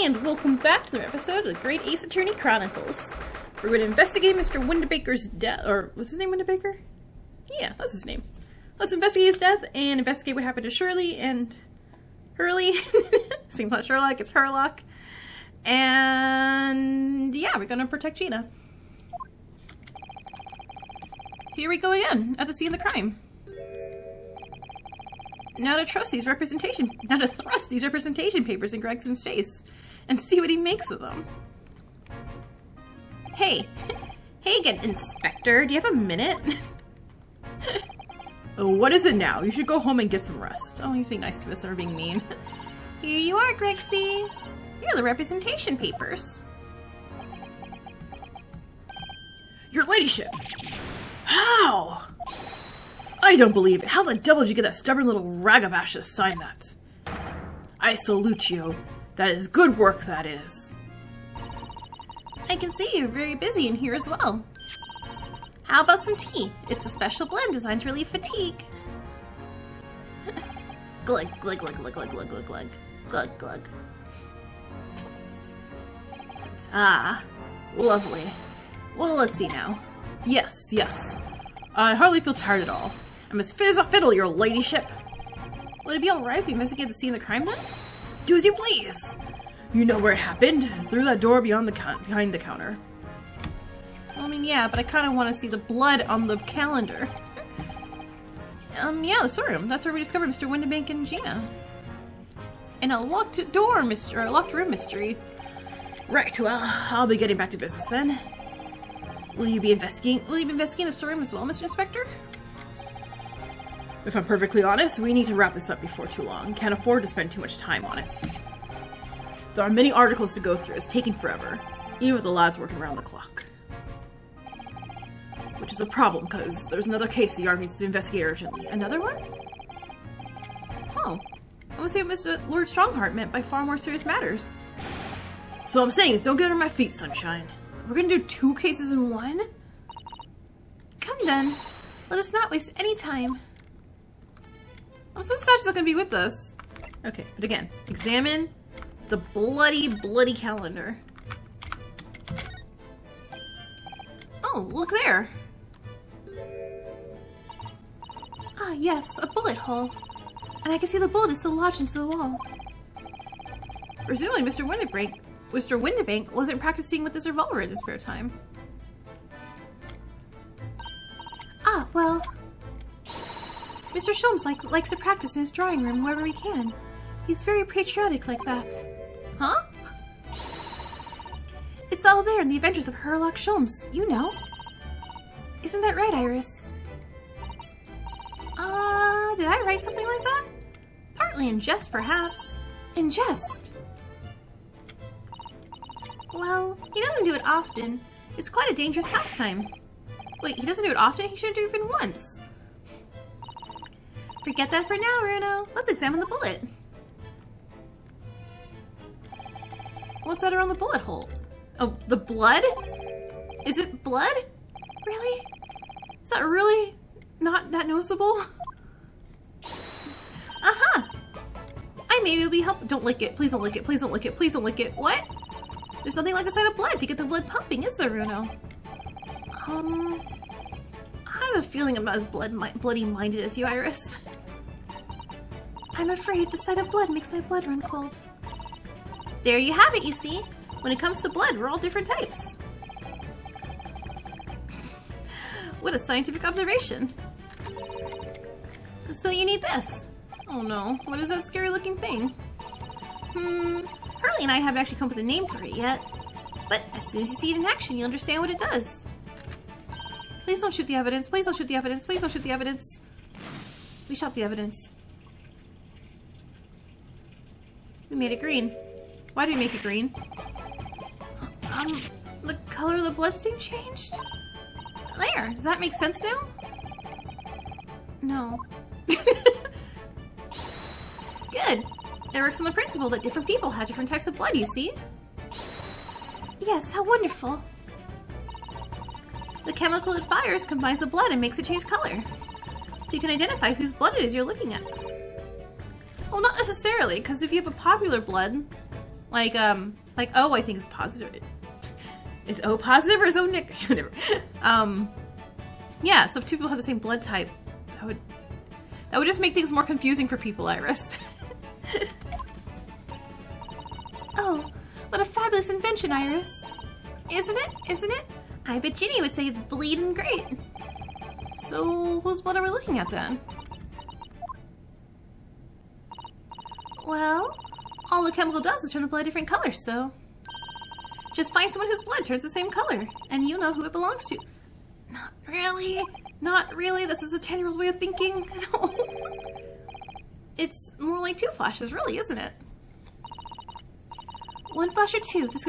And welcome back to another episode of the Great Ace Attorney Chronicles. We're going to investigate Mr. Windebaker's death, or what's his name, Windebaker? Yeah, that's his name. Let's investigate his death and investigate what happened to Shirley and Hurley. Seems not Sherlock, it's Herlock. And yeah, we're going to protect Gina. Here we go again, at the scene of the crime. Now to thrust these representation papers in Gregson's face and see what he makes of them. Hey again, Inspector, do you have a minute? Oh, what is it now? You should go home and get some rest. Oh, he's being nice to us, or being mean. Here you are, Gregsy. Here are the representation papers. Your ladyship! How? I don't believe it. How the devil did you get that stubborn little ragabash to sign that? I salute you. That is good work, that is. I can see you're very busy in here as well. How about some tea? It's a special blend designed to relieve fatigue. Glug, glug, glug, glug, glug, glug, glug, glug, glug, glug. Ah, lovely. Well, let's see now. Yes. I hardly feel tired at all. I'm as fit as a fiddle, your ladyship. Would it be alright if we investigate the scene of the crime then? Do as you please. You know where it happened. Through that door behind the counter. Well, I mean, yeah, but I kind of want to see the blood on the calendar. Yeah, the storeroom. That's where we discovered Mr. Windebank and Gina. In a locked room mystery. Right, well, I'll be getting back to business then. Will you be investigating the storeroom as well, Mr. Inspector? If I'm perfectly honest, we need to wrap this up before too long. Can't afford to spend too much time on it. There are many articles to go through. It's taking forever, even with the lads working around the clock. Which is a problem, because there's another case the Yard needs to investigate urgently. Another one? Oh. I want to see what Mr. Lord Strongheart meant by far more serious matters. So what I'm saying is, don't get under my feet, Sunshine. We're gonna do 2 cases in one? Come then. Let us not waste any time. I'm so sad she's not gonna be with us. Okay, but again, examine the bloody calendar. Oh, look there. Ah, yes, a bullet hole. And I can see the bullet is still lodged into the wall. Presumably Mr. Windebank wasn't practicing with his revolver in his spare time. Ah, well... Mr. Sholmes likes to practice in his drawing room wherever he can. He's very patriotic like that. Huh? It's all there in the Adventures of Herlock Sholmes, you know. Isn't that right, Iris? Did I write something like that? Partly in jest, perhaps. In jest? Well, he doesn't do it often. It's quite a dangerous pastime. Wait, he doesn't do it often? He shouldn't do it even once. Forget that for now, Bruno. Let's examine the bullet. What's that around the bullet hole? Oh, the blood? Is it blood? Really? Is that really not that noticeable? Aha! I maybe will be helpful. Don't lick it. Please don't lick it. Please don't lick it. Please don't lick it. What? There's nothing like a sign of blood to get the blood pumping, is there, Bruno? I have a feeling I'm not as bloody-minded as you, Iris. I'm afraid the sight of blood makes my blood run cold. There you have it, you see. When it comes to blood, we're all different types. What a scientific observation. So you need this. Oh no, what is that scary looking thing? Hurley and I haven't actually come up with a name for it yet. But as soon as you see it in action, you'll understand what it does. Please don't shoot the evidence. Please don't shoot the evidence. Please don't shoot the evidence. We shot the evidence. We made it green. Why did we make it green? The color of the bloodstain changed? There, does that make sense now? No. Good. It works on the principle that different people have different types of blood, you see? Yes, how wonderful. The chemical it fires combines the blood and makes it change color. So you can identify whose blood it is you're looking at. Well, not necessarily, because if you have a popular blood, Like O, I think is positive. Is O positive or is O negative? Whatever. Yeah, so if two people have the same blood type, that would just make things more confusing for people, Iris. Oh, what a fabulous invention, Iris. Isn't it? Isn't it? I bet Ginny would say it's bleeding great. So, whose blood are we looking at then? Well, all the chemical does is turn the blood different colors, so... Just find someone whose blood turns the same color, and you know who it belongs to. Not really. Not really. This is a 10-year-old way of thinking. No. It's more like 2 flashes, really, isn't it? 1 flash or 2. This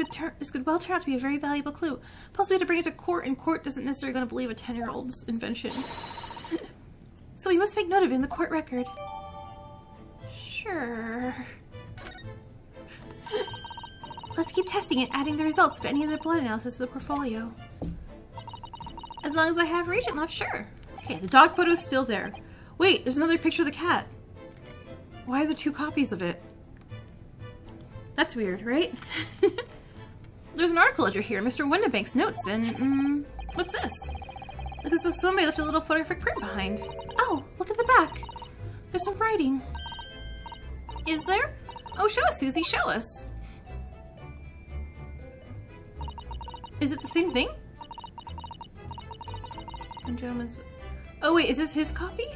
could well turn out to be a very valuable clue. Plus, we have to bring it to court, and court isn't necessarily going to believe a 10-year-old's invention. So we must make note of it in the court record. Sure. Let's keep testing it, adding the results of any other blood analysis to the portfolio. As long as I have Regent left, sure. Okay, the dog photo is still there. Wait, there's another picture of the cat. Why is there 2 copies of it? That's weird, right? There's an article ledger here, Mr. Windabank's notes, and, what's this? Looks as though somebody left a little photographic print behind. Oh, look at the back. There's some writing. Is there? Oh, show us, Susie, show us. Is it the same thing? Gentleman's... Oh wait, is this his copy?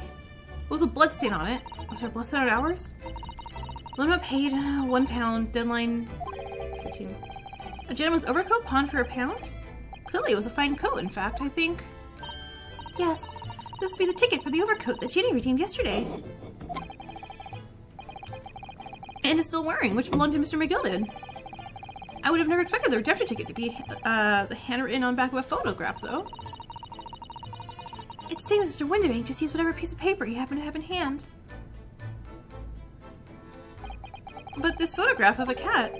What was a blood stain on it? Was there a blood stain on ours? Limit paid, £1, deadline 15. A gentleman's overcoat pawned for £1? Clearly it was a fine coat, in fact, I think. Yes, this must be the ticket for the overcoat that Ginny redeemed yesterday. And is still wearing, which belonged to Mr. McGilded. I would have never expected the redemption ticket to be handwritten on back of a photograph, though. It seems Mr. Windabank just used whatever piece of paper he happened to have in hand. But this photograph of a cat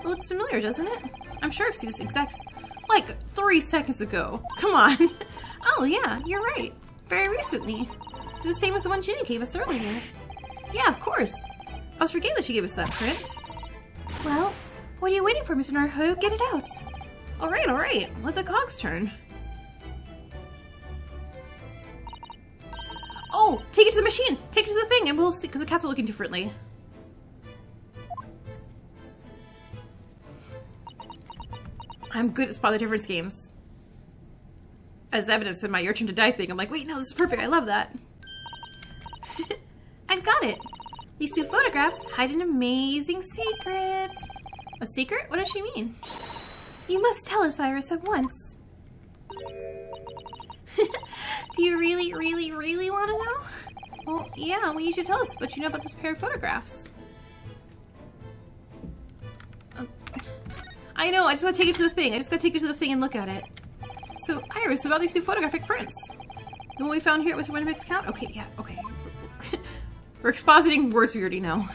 looks familiar, doesn't it? I'm sure I've seen this exact... like 3 seconds ago. Come on. Oh yeah, you're right. Very recently. It's the same as the one Ginny gave us earlier. Yeah, of course. I was forgetting that she gave us that print. Well, what are you waiting for, Mr. Naruhodo? Get it out. Alright. Let the cogs turn. Oh, take it to the machine. Take it to the thing, and we'll see, because the cats are looking differently. I'm good at spot the difference games. As evidence in my Your Turn to Die thing, I'm like, wait, no, this is perfect. I love that. I've got it. These 2 photographs hide an amazing secret. A secret? What does she mean? You must tell us, Iris, at once. Do you really want to know? Well, yeah, well, you should tell us what you know about this pair of photographs. I know, I just gotta take it to the thing. I just gotta take it to the thing and look at it. So, Iris, about these 2 photographic prints. The one we found here at Mr. Windabank's account? Okay, yeah, okay. We're expositing words we already know.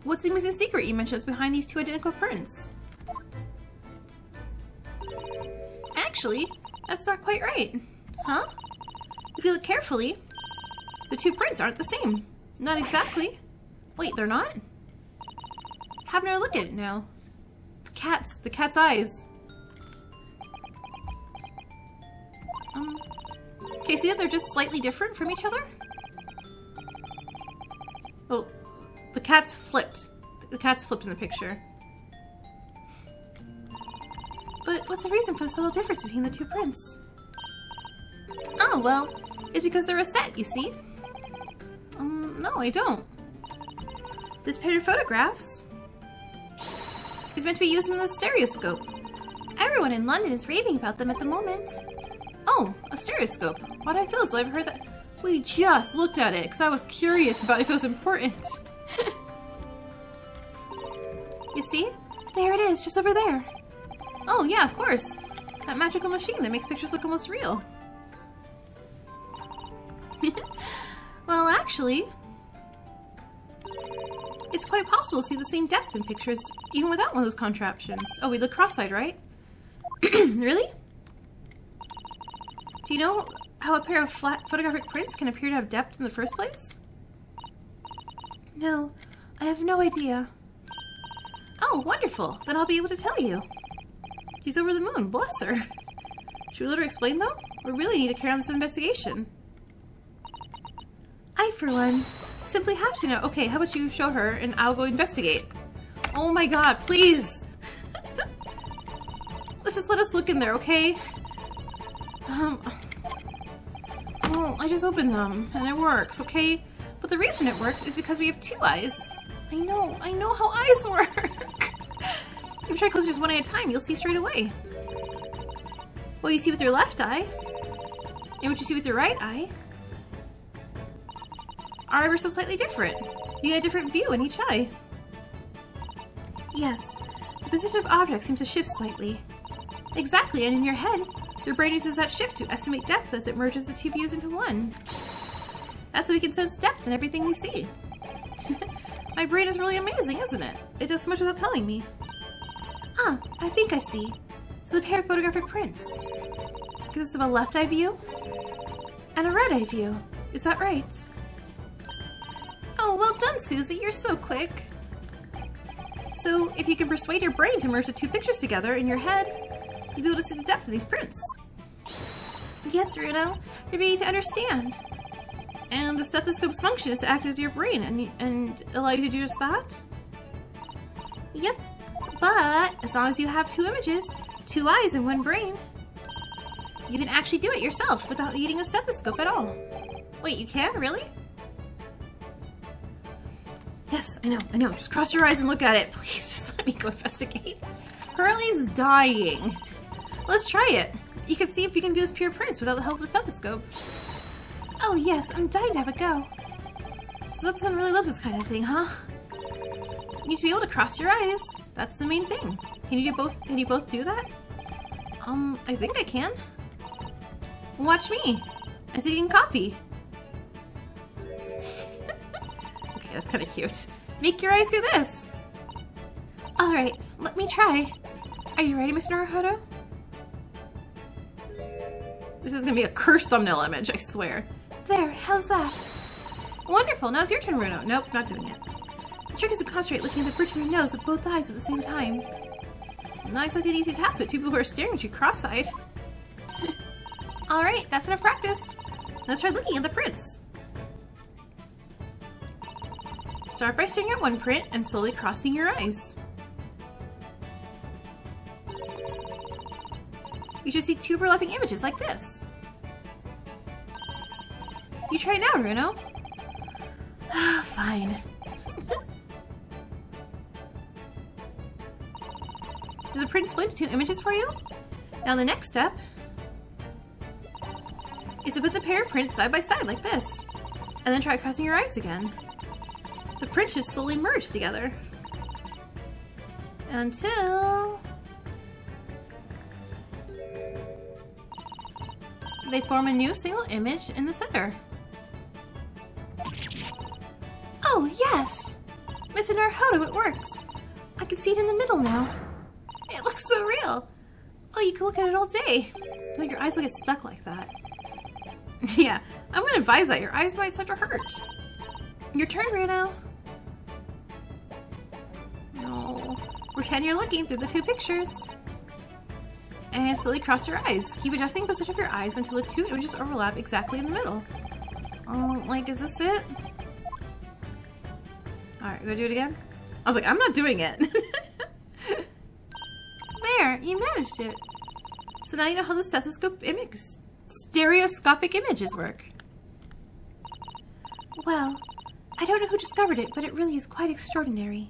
What's the missing secret you mentioned that's behind these 2 identical prints? Actually, that's not quite right. Huh? If you look carefully, the 2 prints aren't the same. Not exactly. Wait, they're not? Have another look at it now. The cat's eyes. Okay, see that they're just slightly different from each other? Oh, the cat's flipped. The cat's flipped in the picture. But what's the reason for the subtle difference between the 2 prints? Oh, well, it's because they're a set, you see? No, I don't. This pair of photographs is meant to be used in the stereoscope. Everyone in London is raving about them at the moment. Oh, a stereoscope. Why do I feel as though I've heard that? We just looked at it because I was curious about if it was important. You see? There it is, just over there. Oh, yeah, of course. That magical machine that makes pictures look almost real. Well, actually, it's quite possible to see the same depth in pictures, even without one of those contraptions. Oh, we look cross-eyed, right? Really? Do you know how a pair of flat photographic prints can appear to have depth in the first place? No, I have no idea. Oh, wonderful. Then I'll be able to tell you. She's over the moon. Bless her. Should we let her explain, though? We really need to carry on this investigation. I, for one, simply have to know. Okay, how about you show her and I'll go investigate. Oh my god, please! Let us look in there, okay? Well, I just opened them, and it works, okay? But the reason it works is because we have 2 eyes. I know how eyes work! If you try to close just one eye at a time, you'll see straight away. What you see with your left eye, and what you see with your right eye, are ever so slightly different. You get a different view in each eye. Yes, the position of objects seems to shift slightly. Exactly, and in your head, your brain uses that shift to estimate depth as it merges the 2 views into one. That's so we can sense depth in everything we see. My brain is really amazing, isn't it? It does so much without telling me. Ah, I think I see. So the pair of photographic prints consists of a left eye view and a right eye view. Is that right? Oh, well done, Susie. You're so quick. So, if you can persuade your brain to merge the 2 pictures together in your head, you'll be able to see the depth of these prints. Yes, Runo, you're beginning to understand. And the stethoscope's function is to act as your brain and allow you to do just that? Yep. But, as long as you have 2 images, 2 eyes and 1 brain, you can actually do it yourself without needing a stethoscope at all. Wait, you can? Really? Yes, I know. Just cross your eyes and look at it. Please, just let me go investigate. Hurley's dying. Let's try it. You can see if you can view his pure prints without the help of a stethoscope. Oh yes, I'm dying to have a go. So that son really loves this kind of thing, huh? You need to be able to cross your eyes. That's the main thing. Can you both do that? I think I can. Watch me. I see you can copy. Okay, that's kind of cute. Make your eyes do this. Alright, let me try. Are you ready, Mr. Naruhodo? This is gonna be a cursed thumbnail image, I swear. There, how's that? Wonderful, now it's your turn, Runo. Nope, not doing it. The trick is to concentrate looking at the bridge of your nose with both eyes at the same time. Not exactly an easy task with 2 people who are staring at you cross-eyed. Alright, that's enough practice. Let's try looking at the prints. Start by staring at 1 print and slowly crossing your eyes. You should see 2 overlapping images like this. You try it now, Runo. Fine. Did the print split into 2 images for you? Now the next step is to put the pair of prints side by side like this, and then try crossing your eyes again. The prints just slowly merge together until they form a new single image in the center. Oh, yes! Mr. Naruhodo, it works! I can see it in the middle now. It looks so real! Oh, you can look at it all day. Like your eyes will get stuck like that. Yeah, I'm gonna advise that. Your eyes might start to hurt. Your turn, Runo. No. Pretend you're looking through the 2 pictures. And slowly cross your eyes. Keep adjusting the position of your eyes until the 2 images overlap exactly in the middle. Like, is this it? Alright, gonna do it again? I was like, I'm not doing it. There, you managed it. So now you know how the stereoscopic images work. Well, I don't know who discovered it, but it really is quite extraordinary.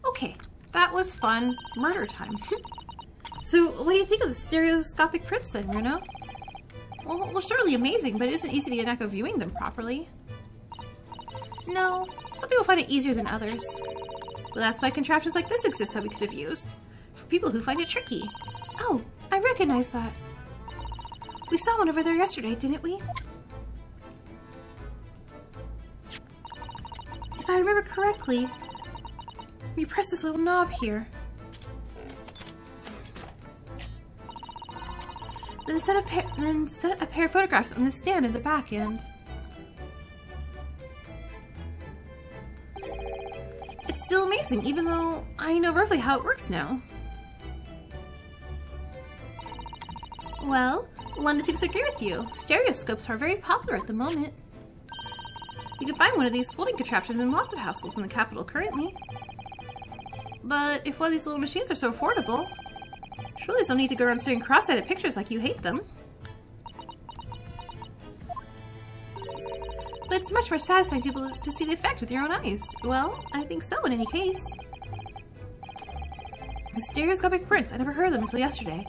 Okay, that was fun. Murder time. So, what do you think of the stereoscopic prints then, Runo? Well, they're certainly amazing, but it isn't easy to get a knack of viewing them properly. No, some people find it easier than others. But that's why contraptions like this exist that we could have used. For people who find it tricky. Oh, I recognize that. We saw one over there yesterday, didn't we? If I remember correctly, we press this little knob here. Then set a pair of photographs on the stand at the back end. It's still amazing, even though I know roughly how it works now. Well, London seems to agree with you. Stereoscopes are very popular at the moment. You can find one of these folding contraptions in lots of households in the capital currently. But if one of these little machines are so affordable, surely there's no need to go around staring cross-eyed at pictures like you hate them. But it's much more satisfying to be able to see the effect with your own eyes. Well, I think so in any case. The stereoscopic prints, I never heard of them until yesterday.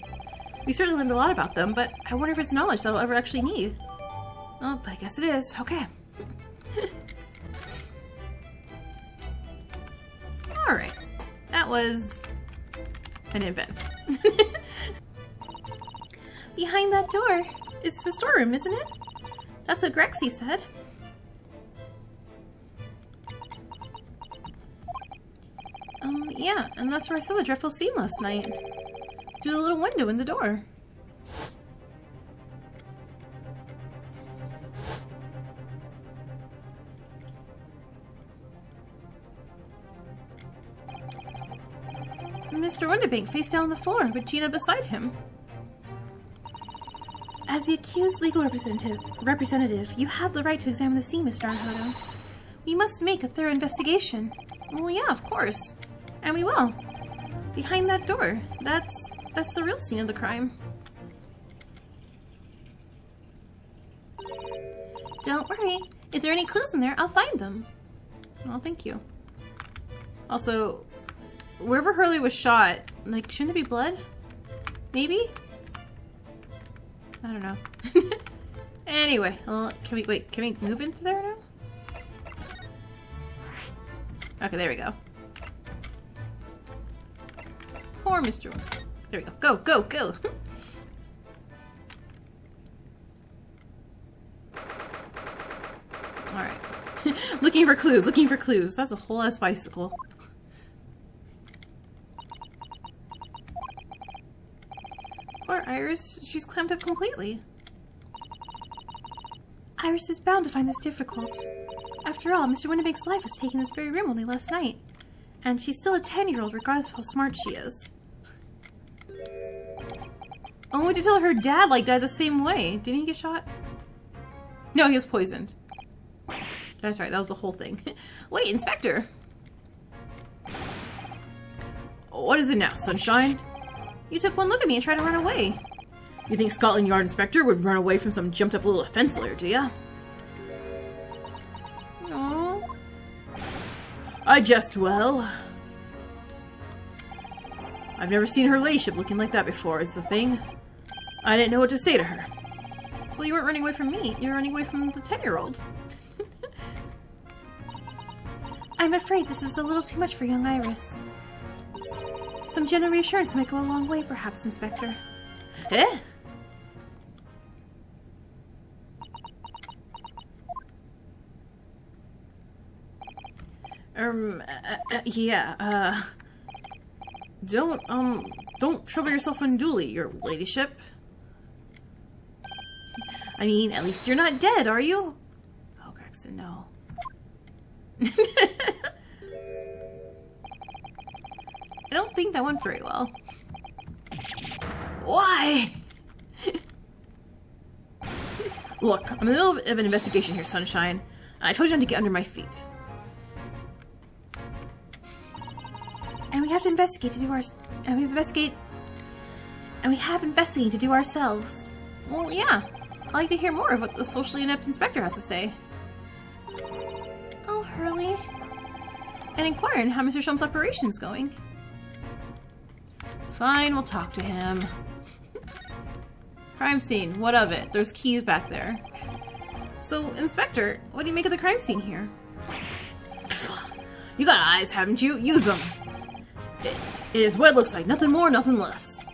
We certainly learned a lot about them, but I wonder if it's knowledge that I'll ever actually need. Oh, I guess it is. Okay. Alright. That was an event. Behind that door is the storeroom, isn't it? That's what Grexy said. Yeah, and that's where I saw the dreadful scene last night. Through the little window in the door. Mr. Winterbank face down on the floor with Gina beside him. As the accused legal representative, you have the right to examine the scene, Mr. Arhodo. We must make a thorough investigation. Well, yeah, of course. And we will. Behind that door. That's the real scene of the crime. Don't worry. If there are any clues in there, I'll find them. Oh, thank you. Also, wherever Hurley was shot, like, shouldn't it be blood? Maybe? I don't know. Anyway, can we move into there now? Okay, there we go. Poor Mr. There we go. Go, go, go! Alright. Looking for clues, looking for clues. That's a whole ass bicycle. Poor Iris, she's clamped up completely. Iris is bound to find this difficult. After all, Mr. Winterbank's life was taken in this very room only last night. And she's still a 10-year-old regardless of how smart she is. Only to tell her dad, like, died the same way. Didn't he get shot? No, he was poisoned. That's right, that was the whole thing. Wait, Inspector! What is it now, Sunshine? You took one look at me and tried to run away. You think Scotland Yard Inspector would run away from some jumped-up little offence lawyer, do ya? No. I jest well. I've never seen her ladyship looking like that before, is the thing. I didn't know what to say to her. So you weren't running away from me, you were running away from the 10-year-old. I'm afraid this is a little too much for young Iris. Some gentle reassurance might go a long way, perhaps, Inspector. Eh? Yeah, don't trouble yourself unduly, your ladyship. I mean, at least you're not dead, are you? Oh, Gregson, no. I don't think that went very well. Why? Look, I'm in the middle of an investigation here, Sunshine, and I told you not to get under my feet. And we have to investigate to do our... And we have investigating to do ourselves. Well, yeah. I'd like to hear more of what the socially inept inspector has to say. Oh, Hurley. And inquiring how Mr. Shum's operation's going. Fine, we'll talk to him. Crime scene. What of it? There's keys back there. So, Inspector, what do you make of the crime scene here? You got eyes, haven't you? Use them. It is what it looks like. Nothing more, nothing less.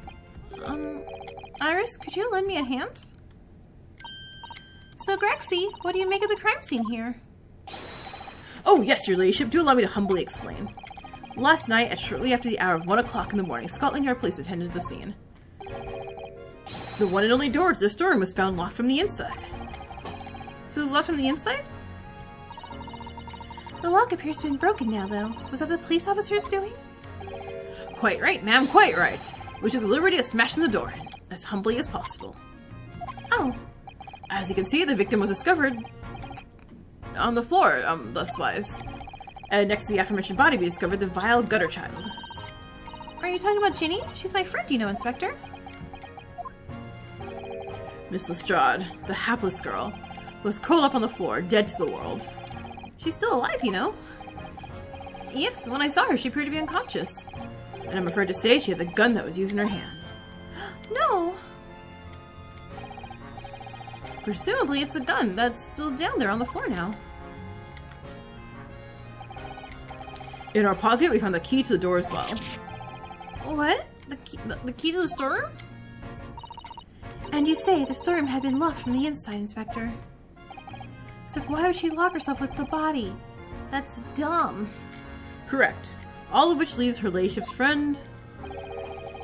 Iris, could you lend me a hand? So, Grexy, what do you make of the crime scene here? Oh, yes, your ladyship. Do allow me to humbly explain. Last night, at shortly after the hour of 1 o'clock in the morning, Scotland Yard police attended to the scene. The one and only door to the storeroom was found locked from the inside. So it was locked from the inside? The lock appears to have been broken now, though. Was that the police officer's doing? Quite right, ma'am, quite right. We took the liberty of smashing the door in, as humbly as possible. Oh. As you can see, the victim was discovered on the floor, thuswise. And next to the aforementioned body, we discovered the vile gutter child. Are you talking about Ginny? She's my friend, you know, Inspector. Miss Lestrade, the hapless girl, was curled up on the floor, dead to the world. She's still alive, you know? Yes, when I saw her, she appeared to be unconscious. And I'm afraid to say she had the gun that was used in her hand. No! Presumably it's a gun that's still down there on the floor now. In our pocket, we found the key to the door as well. What? The key to the storeroom? And you say the storeroom had been locked from the inside, Inspector. So why would she lock herself with the body? That's dumb. Correct. All of which leaves her ladyship's friend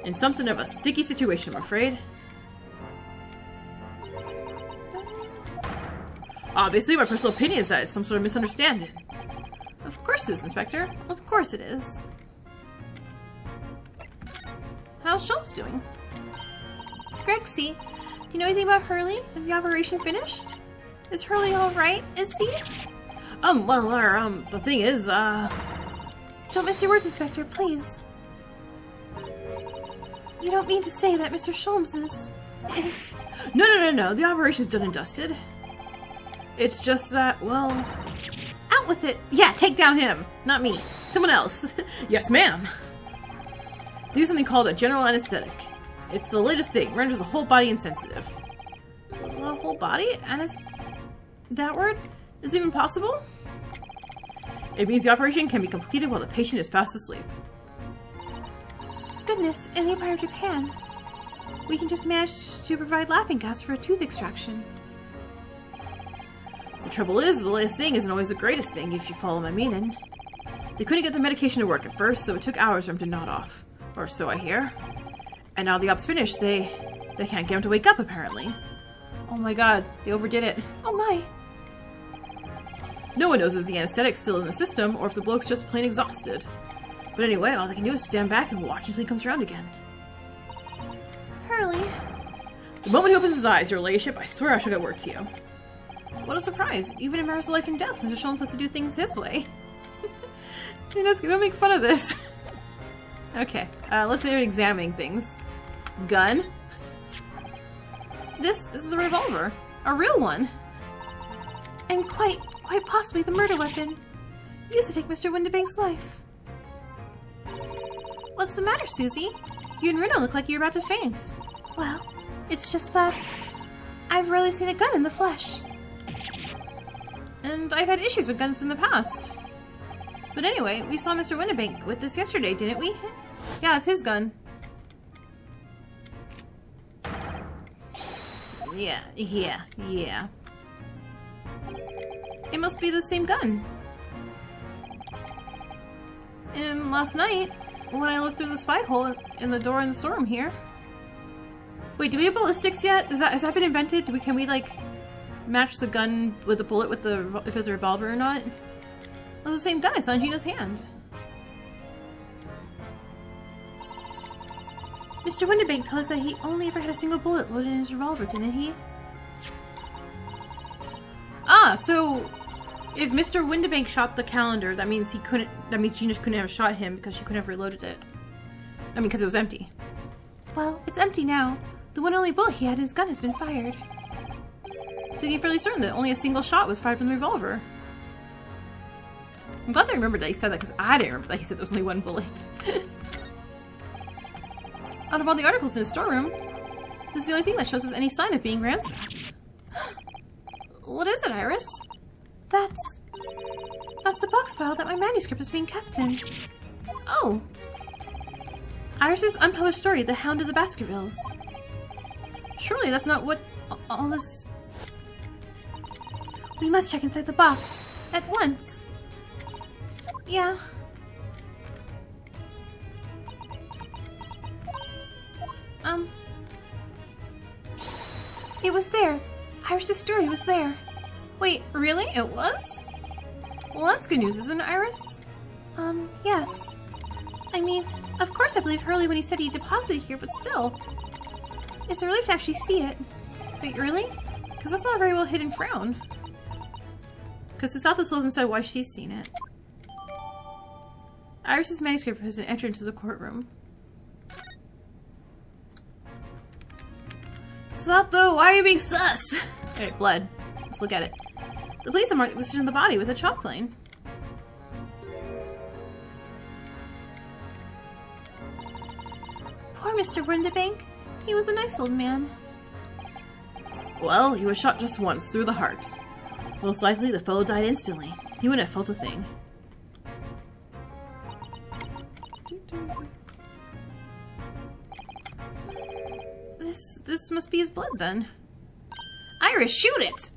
in something of a sticky situation, I'm afraid. Obviously, my personal opinion is that it's some sort of misunderstanding. Of course it is, Inspector. Of course it is. How's Schultz doing? Grexy, do you know anything about Hurley? Is the operation finished? Is Hurley alright? Is he? Well, the thing is, Don't miss your words, Inspector, please. You don't mean to say that Mr. Sholmes is... No. The operation's done and dusted. It's just that, well... Out with it! Yeah, take down him! Not me. Someone else. Yes, ma'am! They use something called a general anesthetic. It's the latest thing. Renders the whole body insensitive. The whole body? That word? Is it even possible? It means the operation can be completed while the patient is fast asleep. Goodness, in the Empire of Japan, we can just manage to provide laughing gas for a tooth extraction. The trouble is, the latest thing isn't always the greatest thing, if you follow my meaning. They couldn't get the medication to work at first, so it took hours for him to nod off. Or so I hear. And now the op's finished, they can't get him to wake up, apparently. Oh my god, they overdid it. Oh my! No one knows if the anesthetic's still in the system, or if the bloke's just plain exhausted. But anyway, all they can do is stand back and watch until he comes around again. Hurley. The moment he opens his eyes, your ladyship, I swear I shall get word to you. What a surprise. Even in matters of life and death, Mr. Sholmes has to do things his way. You're just gonna make fun of this. Okay, let's start examining things. Gun. This is a revolver. A real one. And quite possibly the murder weapon used to take Mr. Windibank's life. What's the matter, Susie? You and Reno look like you're about to faint. Well, it's just that I've rarely seen a gun in the flesh. And I've had issues with guns in the past. But anyway, we saw Mr. Windibank with this yesterday, didn't we? Yeah, it's his gun. Yeah. It must be the same gun. And last night, when I looked through the spy hole in the door in the storeroom here... Wait, do we have ballistics yet? Has that been invented? Can we, like, match the gun with the bullet with if it's a revolver or not? It was the same gun I saw in Gina's hand. Mr. Windibank told us that he only ever had a single bullet loaded in his revolver, didn't he? Ah, so if Mr. Windibank shot the calendar, that means Gina couldn't have shot him because she couldn't have reloaded it. I mean, because it was empty. Well, it's empty now. The one only bullet he had in his gun has been fired. So you're fairly certain that only a single shot was fired from the revolver. I'm glad I remembered that he said that, because I didn't remember that he said there was only one bullet. Out of all the articles in his storeroom, this is the only thing that shows us any sign of being ransacked. What is it, Iris? That's the box file that my manuscript is being kept in. Oh! Iris's unpublished story, The Hound of the Baskervilles. Surely that's not what all this... We must check inside the box. At once. Yeah. It was there. Iris' story was there. Wait, really? It was? Well, that's good news, isn't it, Iris? Yes. I mean, of course I believed Hurley when he said he deposited here, but still. It's a relief to actually see it. Wait, really? Because that's not a very well hidden frown. Because the South hasn't said why she's seen it. Iris's manuscript has entered into the courtroom. Sato, why are you being sus? Alright, blood. Let's look at it. The police have marked the position of the body with a chalk line. Poor Mr. Windibank. He was a nice old man. Well, he was shot just once, through the heart. Most likely, the fellow died instantly. He wouldn't have felt a thing. This must be his blood, then. Iris, shoot it!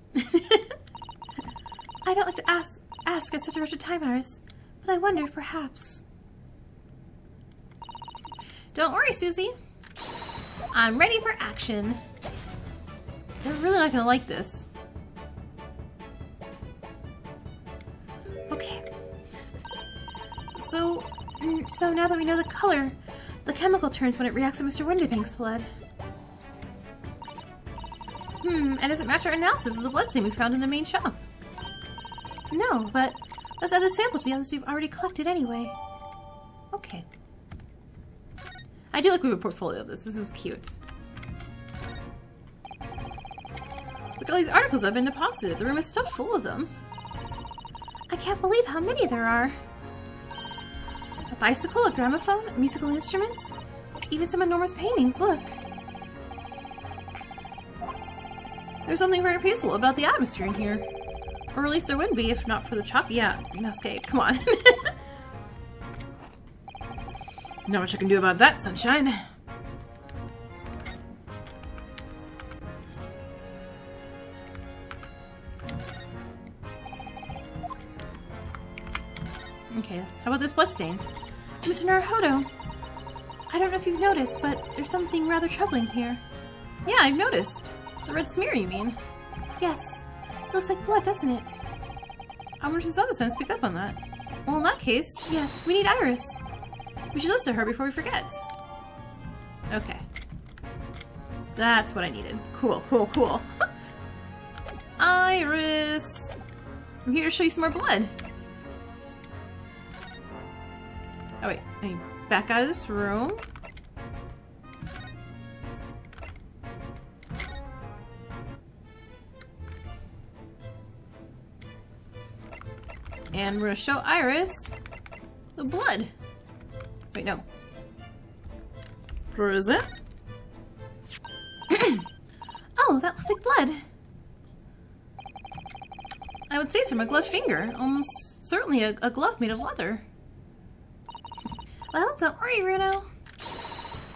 I don't like to ask at such a rush of time, Iris, but I wonder if perhaps... Don't worry, Susie. I'm ready for action. They're really not gonna like this. Okay. So now that we know the color, the chemical turns when it reacts to Mr. Windibank's blood. And does it match our analysis of the bloodstain we found in the main shop? No, but let's add the sample to the others we've already collected anyway. Okay. I do like we have a portfolio of this. This is cute. Look at all these articles that have been deposited. The room is stuffed full of them. I can't believe how many there are. A bicycle, a gramophone, musical instruments, even some enormous paintings. Look. There's something very peaceful about the atmosphere in here. Or at least there would be if not for the chop. Yeah, Inosuke, come on. Not much I can do about that, sunshine. Okay, how about this bloodstain? Mr. Naruhodo, I don't know if you've noticed, but there's something rather troubling here. Yeah, I've noticed. The red smear, you mean? Yes. Looks like blood, doesn't it? I wonder if his other sense picked up on that. Well, in that case, yes, we need Iris. We should listen to her before we forget. Okay. That's what I needed. Cool, cool, cool. Iris! I'm here to show you some more blood. Oh wait, I need back out of this room. And we're gonna show Iris the blood. Wait, no. Where is it? Oh, that looks like blood. I would say it's from a gloved finger. Almost certainly a glove made of leather. Well, don't worry, Runo.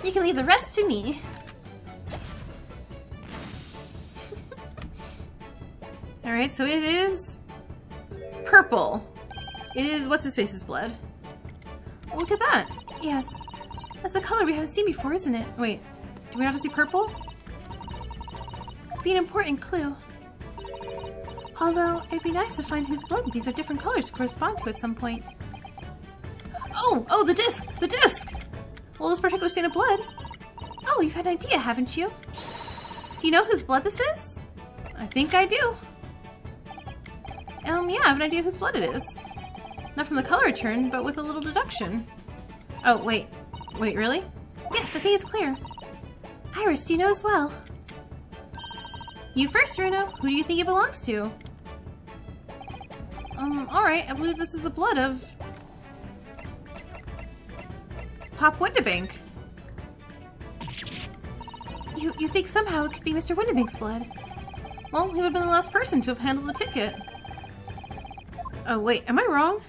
You can leave the rest to me. Alright, so it is purple. It is what's-his-face's blood. Look at that. Yes. That's a color we haven't seen before, isn't it? Wait, do we not just see purple? Be an important clue. Although, it'd be nice to find whose blood these are different colors correspond to at some point. Oh, the disc! The disc! Well, this particular stain of blood. Oh, you've had an idea, haven't you? Do you know whose blood this is? I think I do. Yeah, I have an idea whose blood it is. Not from the color return, but with a little deduction. Oh, wait. Wait, really? Yes, I think it's clear. Iris, do you know as well? You first, Runo. Who do you think it belongs to? Alright, I believe this is the blood of... Pop Windibank. You think somehow it could be Mr. Windibank's blood? Well, he would have been the last person to have handled the ticket. Oh, wait, am I wrong?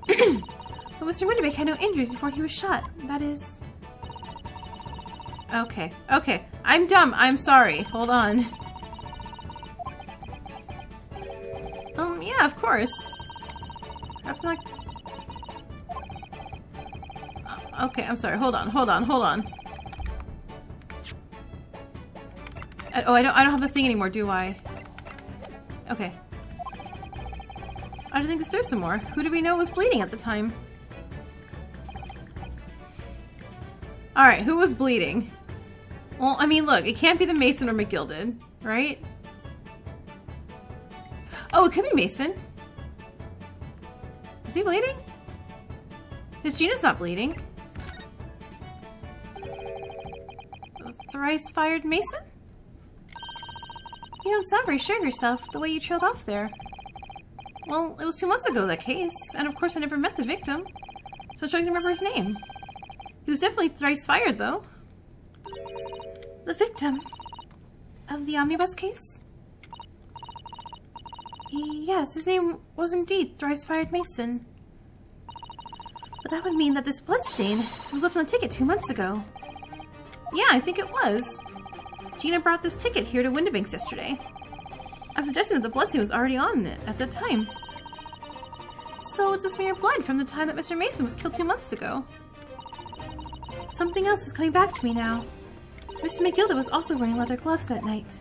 But Mr. Windibank had no injuries before he was shot. That is... Okay. I'm dumb. I'm sorry. Hold on. Yeah, of course. Perhaps not... Okay, I'm sorry. Hold on. Oh, I don't have the thing anymore, do I? Okay. I think there's some more. Who do we know was bleeding at the time? Alright, who was bleeding? Well, I mean, look, it can't be the Mason or McGilded, right? Oh, it could be Mason. Is he bleeding? His Gina's not bleeding. A thrice-fired Mason? You don't sound very sure of yourself, the way you trailed off there. Well, it was 2 months ago, that case, and of course I never met the victim, so I can remember his name. He was definitely thrice-fired, though. The victim of the omnibus case? Yes, his name was indeed Thrice-Fired Mason. But that would mean that this bloodstain was left on the ticket 2 months ago. Yeah, I think it was. Gina brought this ticket here to Windibanks yesterday. I'm suggesting that the bloodstain was already on it at that time. So it's a smear of blood from the time that Mr. Mason was killed 2 months ago. Something else is coming back to me now. Mr. McGilded was also wearing leather gloves that night.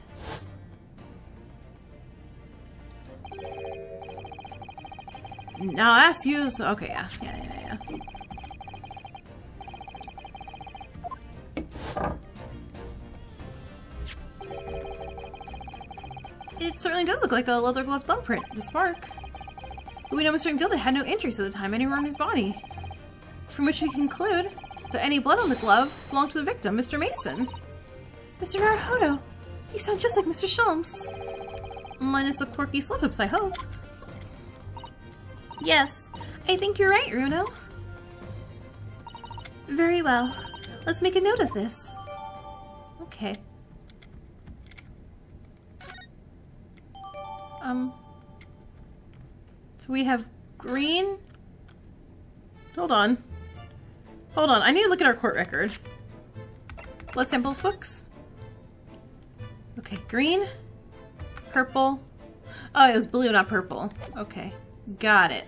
Now ask you... Okay, yeah. It certainly does look like a leather glove thumbprint, the spark. But we know Mr. McGilded had no injuries at the time anywhere on his body. From which we conclude that any blood on the glove belonged to the victim, Mr. Mason. Mr. Naruhodo, you sound just like Mr. Sholmes. Minus the quirky slip-ups, I hope. Yes, I think you're right, Runo. Very well. Let's make a note of this. Okay. So we have green. Hold on, I need to look at our court record. Blood samples books. Okay, green, purple. Oh, it was blue, not purple. Okay, got it.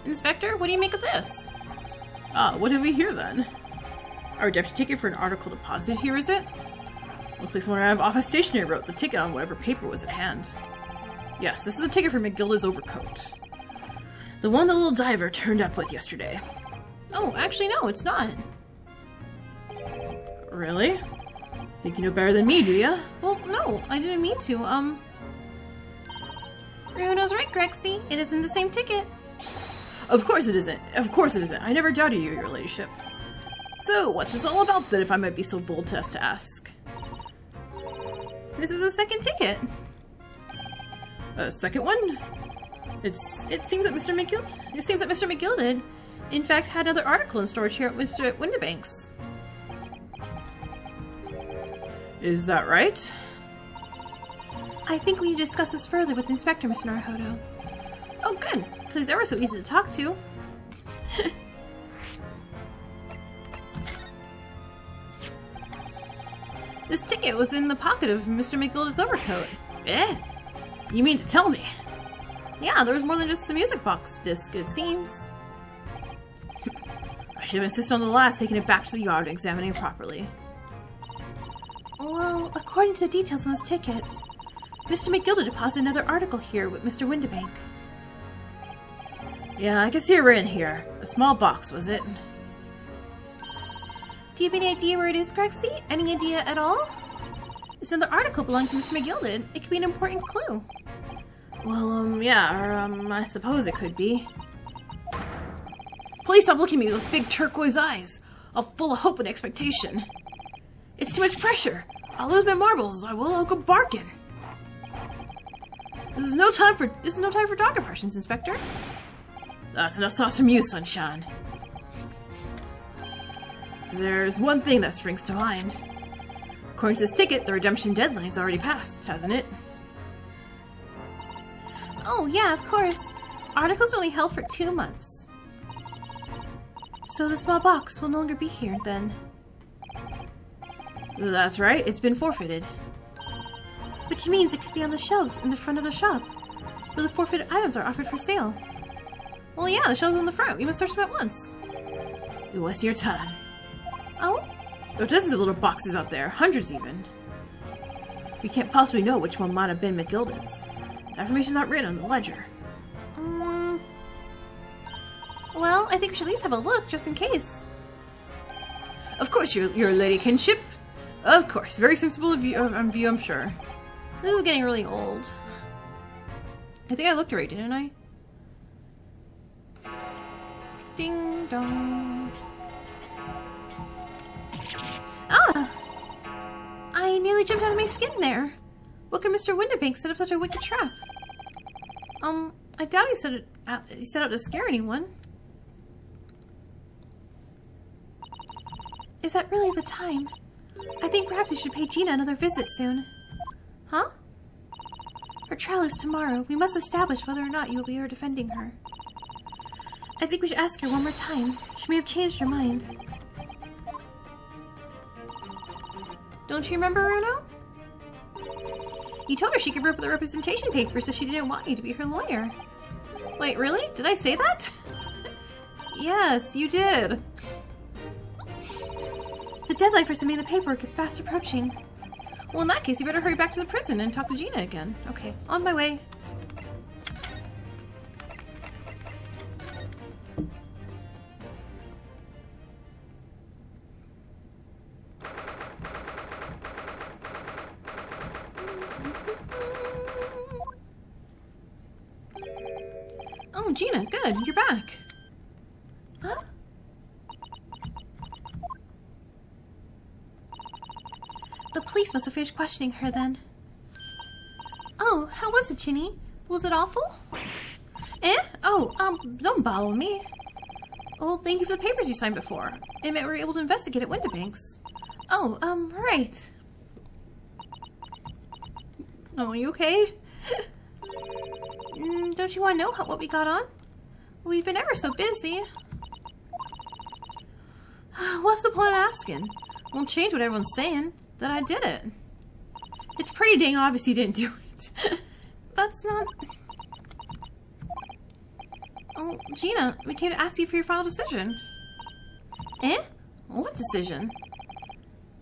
Inspector, what do you make of this? What have we here then? Our deputy ticket for an article deposited here, is it? Looks like someone out of office stationery wrote the ticket on whatever paper was at hand. Yes, this is a ticket for McGilded's overcoat. The one the little diver turned up with yesterday. Oh, actually no, it's not. Really? Think you know better than me, do ya? Well, no, I didn't mean to, Runo's right, Grexy. It isn't the same ticket. Of course it isn't. I never doubted you, your ladyship. So, what's this all about then, if I might be so bold as to ask? This is the second ticket. A second one? It seems that Mr. McGilded, in fact, had another article in storage here at Windibanks. Is that right? I think we need to discuss this further with the Inspector, Mr. Naruhodo. Oh, good, because they were so easy to talk to. This ticket was in the pocket of Mr. McGilded's overcoat. Eh? You mean to tell me? Yeah, there was more than just the music box disc, it seems. I should have insisted on the last, taking it back to the yard and examining it properly. Well, according to the details on this ticket, Mr. McGilded deposited another article here with Mr. Windibank. Yeah, I can see it written here. A small box, was it? Do you have any idea where it is, Grexy? Any idea at all? This another article belonging to Mr. McGilded. It could be an important clue. Well, yeah, or, I suppose it could be. Please stop looking at me with those big turquoise eyes, all full of hope and expectation. It's too much pressure. I'll lose my marbles. I'll go barking. This is no time for dog impressions, Inspector. That's enough sauce from you, Sunshine. There's one thing that springs to mind. According to this ticket, the redemption deadline's already passed, hasn't it? Oh, yeah, of course. Articles only held for 2 months. So the small box will no longer be here, then. That's right, it's been forfeited. Which means it could be on the shelves in the front of the shop, where the forfeited items are offered for sale. Well, yeah, the shelves on the front. We must search them at once. You're wasting your time. Oh? There are dozens of little boxes out there, hundreds even. We can't possibly know which one might have been McGilden's. The information's not written on the ledger. Well, I think we should at least have a look, just in case. Of course, your lady kinship. Of course, very sensible of you, I'm sure. This is getting really old. I think I looked right, didn't I? Ding dong. Ah! I nearly jumped out of my skin there. What could Mr. Windibank set up such a wicked trap? I doubt he set out to scare anyone. Is that really the time? I think perhaps we should pay Gina another visit soon. Huh? Her trial is tomorrow. We must establish whether or not you will be here defending her. I think we should ask her one more time. She may have changed her mind. Don't you remember, Runo? You told her she could rip the representation papers if she didn't want you to be her lawyer. Wait, really? Did I say that? Yes, you did. The deadline for submitting the paperwork is fast approaching. Well, in that case, you better hurry back to the prison and talk to Gina again. Okay, on my way. Oh, Gina, good. You're back. Huh? The police must have finished questioning her then. Oh, how was it, Ginny? Was it awful? Oh, don't bother me. Well, thank you for the papers you signed before. It meant we were able to investigate at Windibank's. Oh, right. Oh, are you okay? Don't you want to know what we got on? We've been ever so busy. What's the point of asking? Won't change what everyone's saying. That I did it. It's pretty dang obvious you didn't do it. That's not... Oh, Gina, we came to ask you for your final decision. What decision?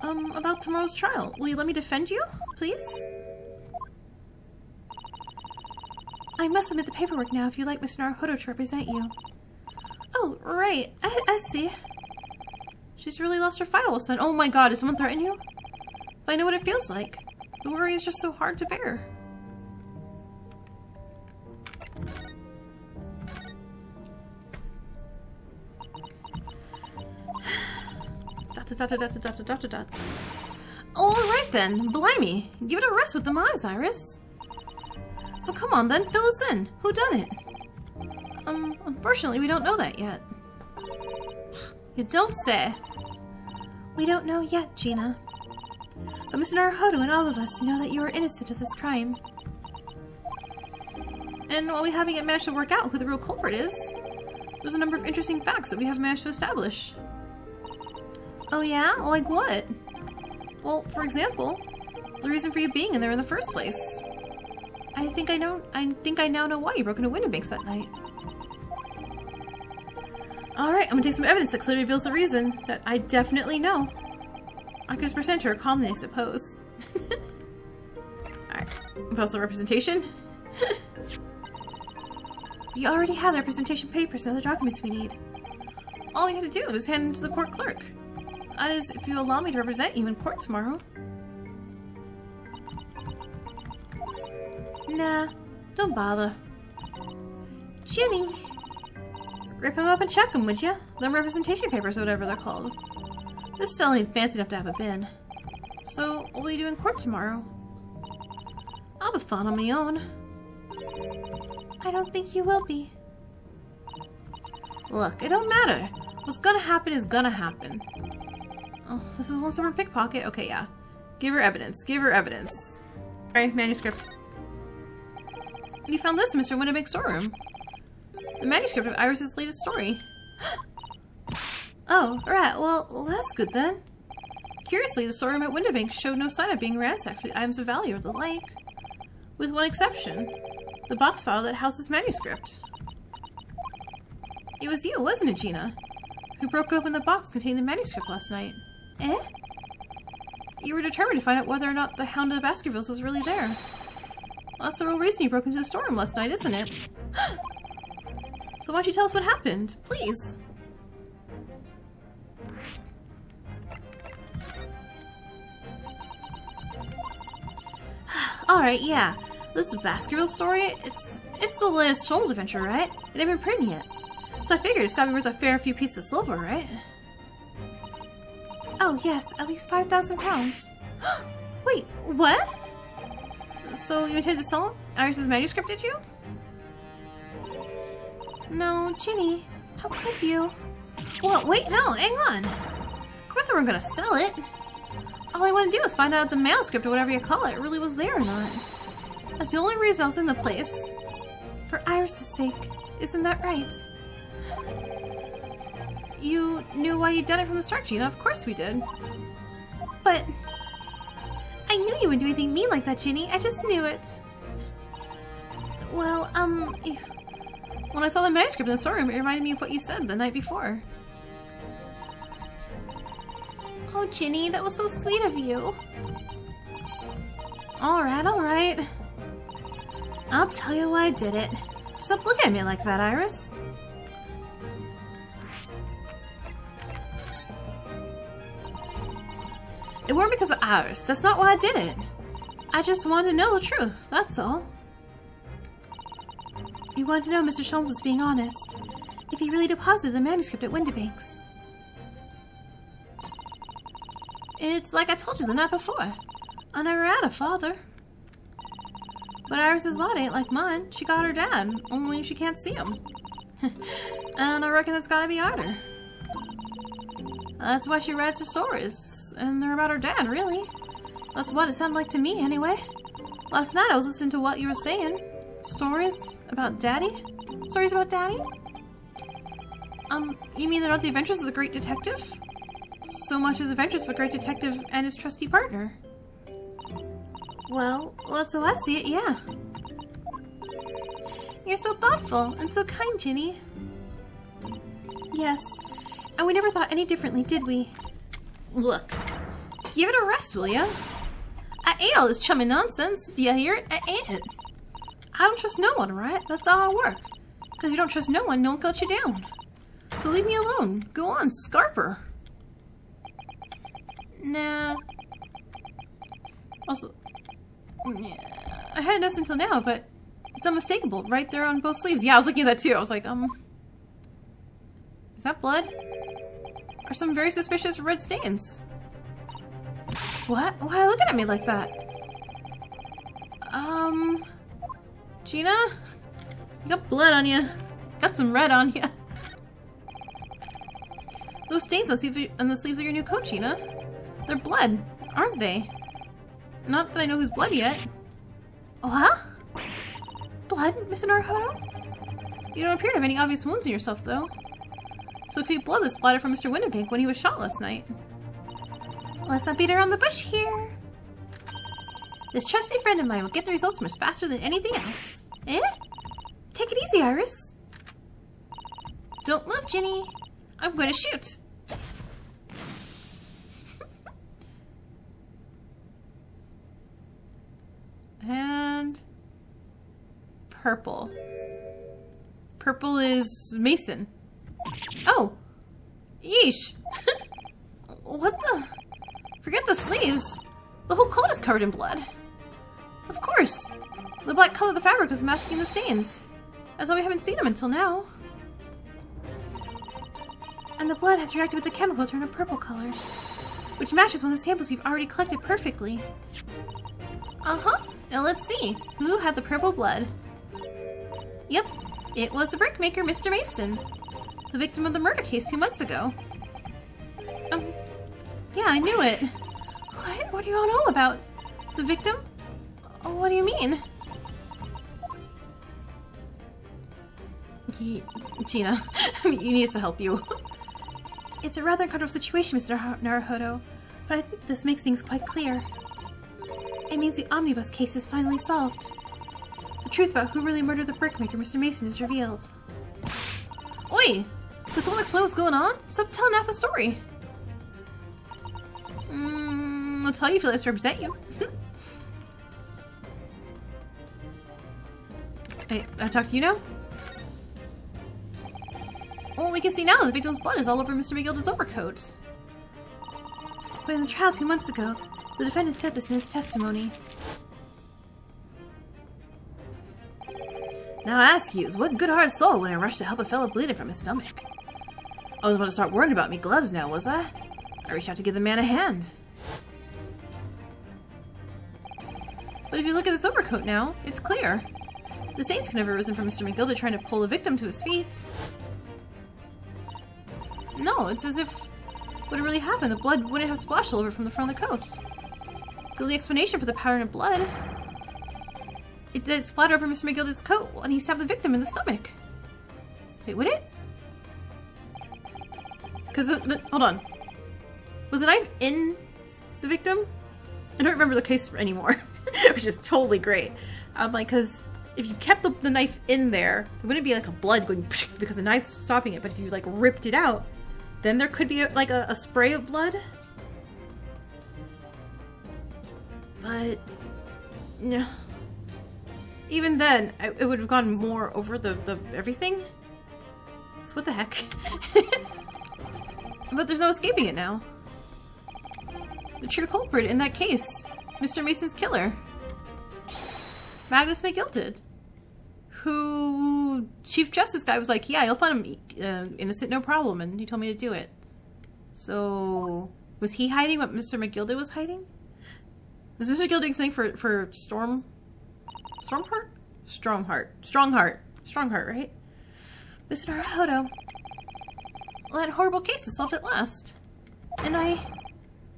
About tomorrow's trial. Will you let me defend you, please? I must submit the paperwork now if you'd like Mr. Naruhodo to represent you. Oh, right. I see. She's really lost her fight all of a sudden. Oh my god, did someone threaten you? I know what it feels like. The worry is just so hard to bear. Dots. Alright then, blimey. Give it a rest with them eyes, Iris. So come on then, fill us in. Who done it? Unfortunately we don't know that yet. You don't say. We don't know yet, Gina. But Mr. Naruhodo and all of us know that you are innocent of this crime. And while we haven't yet managed to work out who the real culprit is, there's a number of interesting facts that we have managed to establish. Oh yeah? Like what? Well, for example, the reason for you being in there in the first place. I think I now know why you broke into Windibank's that night. Alright, I'm gonna take some evidence that clearly reveals the reason that I definitely know. I could just present her calmly, I suppose. Alright, also representation. You already have the representation papers and other documents we need. All you have to do is hand them to the court clerk. That is, if you allow me to represent you in court tomorrow. Nah, don't bother. Ginny! Rip them up and check them, would ya? Them representation papers or whatever they're called. This still ain't fancy enough to have a bin. So, what will you do in court tomorrow? I'll be fun on my own. I don't think you will be. Look, it don't matter. What's gonna happen is gonna happen. Oh, this is one summer pickpocket? Okay, yeah. Give her evidence. Give her evidence. Alright, manuscript. You found this in Mr. Windibank's storeroom. The manuscript of Iris's latest story. Oh, right. Well, that's good then. Curiously, the storeroom at Windibank showed no sign of being ransacked for items of value or the like. With one exception. The box file that housed this manuscript. It was you, wasn't it, Gina? who broke open the box containing the manuscript last night. Eh? You were determined to find out whether or not the Hound of Baskerville was really there. Well, that's the real reason you broke into the storeroom last night, isn't it? So why don't you tell us what happened, please? Alright, yeah. This is Baskerville story. It's the latest Holmes adventure, right? It ain't been printed yet. So I figured it's gotta be worth a fair few pieces of silver, right? Oh, yes, at least 5,000 pounds. Wait, what? So you intend to sell Iris's manuscript, did you? No, Ginny, how could you? Well, wait, no, hang on. Of course I weren't gonna sell it. All I want to do is find out if the manuscript, or whatever you call it, really was there or not. That's the only reason I was in the place. For Iris's sake, isn't that right? You knew why you'd done it from the start, Gina. Of course we did. But I knew you wouldn't do anything mean like that, Ginny. I just knew it. Well, when I saw the manuscript in the storeroom, it reminded me of what you said the night before. Oh, Ginny, that was so sweet of you. Alright, alright. I'll tell you why I did it. Stop looking at me like that, Iris. It weren't because of Iris. That's not why I did it. I just wanted to know the truth, that's all. You wanted to know Mr. Sholmes was being honest. If he really deposited the manuscript at Windibank's. It's like I told you the night before. I never had a father. But Iris's lot ain't like mine. She got her dad, only she can't see him. And I reckon it's gotta be harder. That's why she writes her stories. And they're about her dad, really. That's what it sounded like to me, anyway. Last night I was listening to what you were saying. Stories about Daddy? Stories about Daddy? You mean they're not the adventures of the great detective? So much as adventures of a great detective and his trusty partner. Well, that's how I see it, yeah. You're so thoughtful and so kind, Ginny. Yes, and we never thought any differently, did we? Look, give it a rest, will ya? I ain't all this chummy nonsense. Do you hear it? I ain't it. I don't trust no one, right? That's how I work. Because if you don't trust no one can cut you down. So leave me alone. Go on, Scarper. Nah. Also, yeah, I hadn't noticed until now, but it's unmistakable right there on both sleeves. Yeah, I was looking at that too. I was like, is that blood? Or some very suspicious red stains? What? Why are you looking at me like that? Gina? You got blood on you. Got some red on you. Those stains on the sleeves of your new coat, Gina. They're blood, aren't they? Not that I know whose blood yet. What? Blood, Mr. Naruhodo? You don't appear to have any obvious wounds in yourself, though. So it could be blood that splattered from Mr. Windibank when he was shot last night. Let's not beat around the bush here. This trusty friend of mine will get the results much faster than anything else. Eh? Take it easy, Iris. Don't move, Ginny. I'm going to shoot. And purple. Purple is Mason. Oh! Yeesh! What the? Forget the sleeves. The whole coat is covered in blood. Of course! The black color of the fabric is masking the stains. That's why we haven't seen them until now. And the blood has reacted with the chemical to turn a purple color, which matches one of the samples you've already collected perfectly. Uh-huh. Now let's see. Who had the purple blood? Yep. It was the brickmaker, Mr. Mason. The victim of the murder case 2 months ago. Yeah, I knew it. What? What are you on all about? The victim? Oh, what do you mean? Gina, you need us to help you. It's a rather uncomfortable situation, Mr. Naruhodo, but I think this makes things quite clear. It means the omnibus case is finally solved. The truth about who really murdered the brickmaker, Mr. Mason, is revealed. Oi! Could someone explain what's going on? Stop telling half the story. I'll tell you if you let us represent you. Hey, I talk to you now? Well, we can see now the victim's blood is all over Mr. McGilda's overcoat. But in the trial 2 months ago, the defendant said this in his testimony. Now I ask you, what good-hearted soul would I rush to help a fellow bleeding from his stomach? I was about to start worrying about me gloves now, was I? I reached out to give the man a hand. But if you look at his overcoat now, it's clear. The stains could never have risen from Mr. McGilda trying to pull the victim to his feet. No, it's as if what had really happened, the blood wouldn't have splashed all over from the front of the coat. The only explanation for the pattern of blood, it did splatter over Mr. McGilda's coat and he stabbed the victim in the stomach. Wait, would it? Because hold on. Was the knife in the victim? I don't remember the case anymore. Which is totally great. I'm like, because if you kept the knife in there, there wouldn't be like a blood going because the knife's stopping it. But if you like ripped it out, then there could be a spray of blood. But no. Even then, it would have gone more over the everything. So what the heck? But there's no escaping it now. The true culprit in that case, Mr. Mason's killer, Magnus McGilded, who Chief Justice guy was like, yeah, you'll find him innocent, no problem, and he told me to do it. So, was he hiding what Mr. McGilded was hiding? Was Mr. McGilded something for Strongheart, right? Mr. Naruhodo, that horrible case is solved at last, and I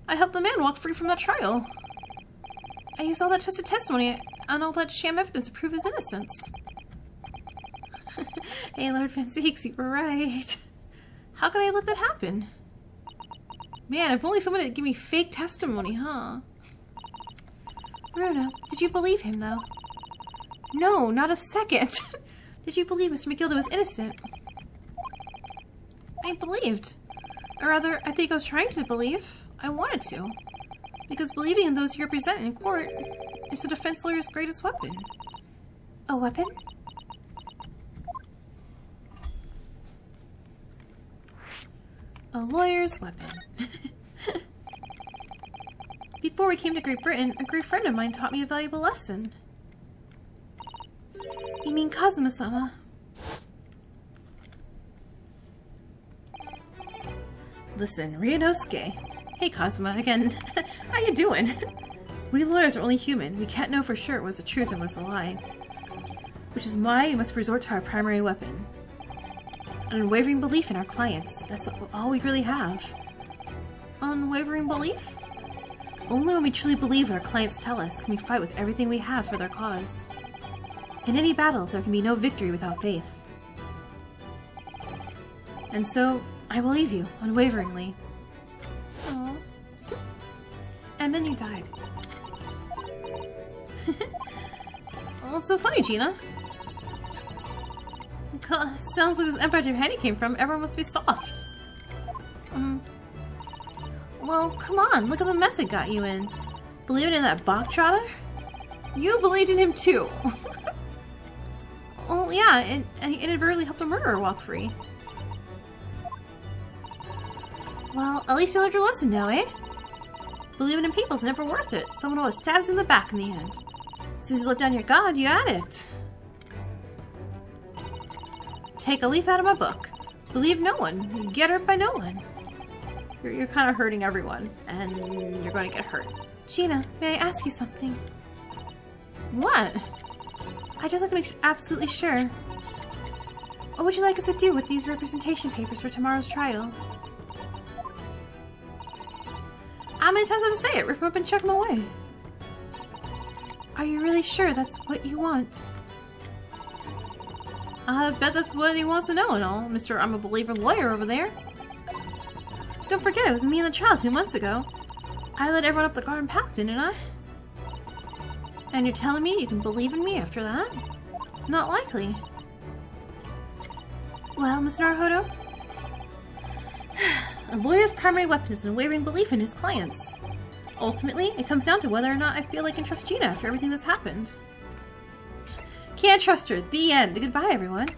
helped the man walk free from that trial. I used all that twisted testimony and all that sham evidence to prove his innocence. Hey, Lord Fanseeks, you were right. How could I let that happen? Man, if only someone had given me fake testimony, huh? Runa, did you believe him, though? No, not a second. Did you believe Mr. McGilda was innocent? I believed. Or rather, I think I was trying to believe. I wanted to. Because believing in those you represent in court is a defense lawyer's greatest weapon. A weapon? A lawyer's weapon. Before we came to Great Britain, a great friend of mine taught me a valuable lesson. You mean Kazuma-sama? Listen, Ryunosuke. Hey Kazuma, again. How you doing? We lawyers are only human. We can't know for sure it was the truth and was the lie. Which is why we must resort to our primary weapon. An unwavering belief in our clients. That's all we really have. Unwavering belief? Only when we truly believe what our clients tell us can we fight with everything we have for their cause. In any battle, there can be no victory without faith. And so, I believe you, unwaveringly. Aww. And then you died. What's so funny, Gina? Sounds like this empire Japan came from, everyone must be soft. Well, come on, look at the mess it got you in. Believing in that Bach trotter? You believed in him too. Well, yeah, and he inadvertently helped a murderer walk free. Well, at least you learned your lesson now, eh? Believing in people's never worth it. Someone always stabs in the back in the end. Since you let down your guard, you had it. Take a leaf out of my book. Believe no one. Get hurt by no one. You're kind of hurting everyone, and you're going to get hurt. Gina, may I ask you something? What? I'd just like to make absolutely sure. What would you like us to do with these representation papers for tomorrow's trial? How many times have I to say it? Rip them up and chuck them away. Are you really sure that's what you want? I bet that's what he wants to know and all, Mr. I'm a believer lawyer over there. Don't forget, it was me and the child 2 months ago. I led everyone up the garden path, didn't I? And you're telling me you can believe in me after that? Not likely. Well, Mr. Naruhodo, A lawyer's primary weapon is unwavering belief in his clients. Ultimately, it comes down to whether or not I feel I can trust Gina after everything that's happened. Can't trust her. The end. Goodbye, everyone.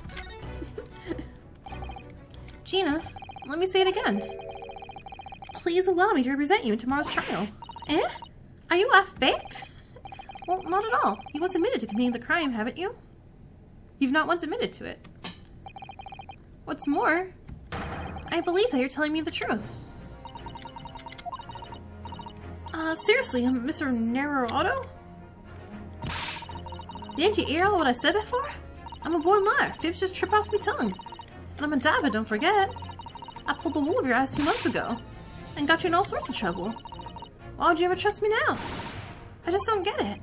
Gina, let me say it again. Please allow me to represent you in tomorrow's trial. Eh? Are you half-baked? Well, not at all. You once admitted to committing the crime, haven't you? You've not once admitted to it. What's more, I believe that you're telling me the truth. Seriously, Mr. Naruto? Didn't you hear all what I said before? I'm a born liar. Fibs just trip off me tongue. And I'm a diver, don't forget. I pulled the wool over your eyes 2 months ago. And got you in all sorts of trouble. Why would you ever trust me now? I just don't get it.